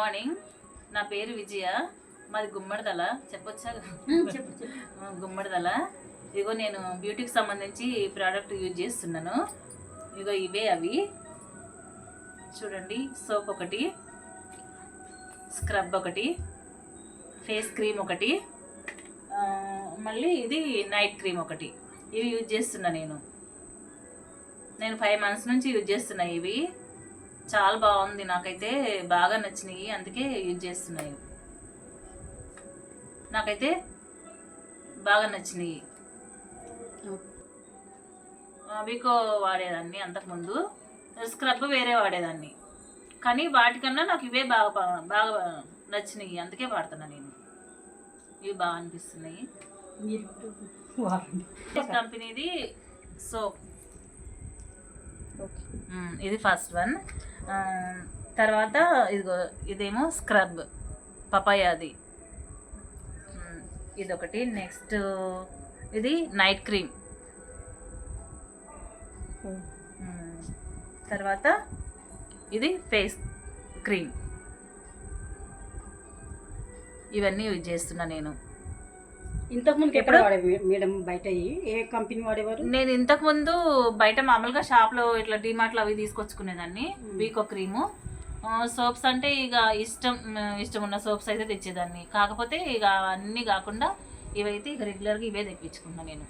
Morning. నా పేరు విజయ, మాది గుమ్మడిదల. చెప్పొచ్చా? గుమ్మడిదల. ఇదిగో నేను బ్యూటీకి సంబంధించి ప్రోడక్ట్ యూజ్ చేస్తున్నాను. ఇదిగో ఇవే అవి చూడండి. సోప్ ఒకటి, స్క్రబ్ ఒకటి, ఫేస్ క్రీమ్ ఒకటి, మళ్ళీ ఇది నైట్ క్రీమ్ ఒకటి. ఇవి యూజ్ చేస్తున్నా నేను 5 months నుంచి యూజ్ చేస్తున్నా. ఇవి చాలా బాగుంది, నాకైతే బాగా నచ్చినాయి, అందుకే యూజ్ చేస్తున్నాయి. నాకైతే బాగా నచ్చినాయి. వీకో వాడేదాన్ని అంతకుముందు, స్క్రబ్ వేరే వాడేదాన్ని, కానీ వాటికన్నా నాకు ఇవే బాగా నచ్చినాయి, అందుకే వాడుతున్నా నేను. ఇవి బాగా అనిపిస్తున్నాయి. కంపెనీది సోప్, ఇది ఫస్ట్ వన్. తర్వాత ఇదేమో స్క్రబ్ పపాయాది, ఇదొకటి. నెక్స్ట్ ఇది నైట్ క్రీమ్. తర్వాత ఇది ఫేస్ క్రీమ్. ఇవన్నీ యూజ్ చేస్తున్నా నేను. ఇంతకుముందు ఎక్కడ మేడం? బయట ఏ కంపెనీ వాడేవారు? నేను ఇంతకుముందు బయట మామూలుగా షాప్లో ఇట్లా డిమార్ట్లో అవి తీసుకొచ్చుకునేదాన్ని. వీకో క్రీము. సోప్స్ అంటే ఇక ఇష్టం ఉన్న సోప్స్ అయితే తెచ్చేదాన్ని. కాకపోతే ఇక అన్నీ కాకుండా ఇవైతే ఇక రెగ్యులర్గా ఇవే తెప్పించుకున్నా నేను.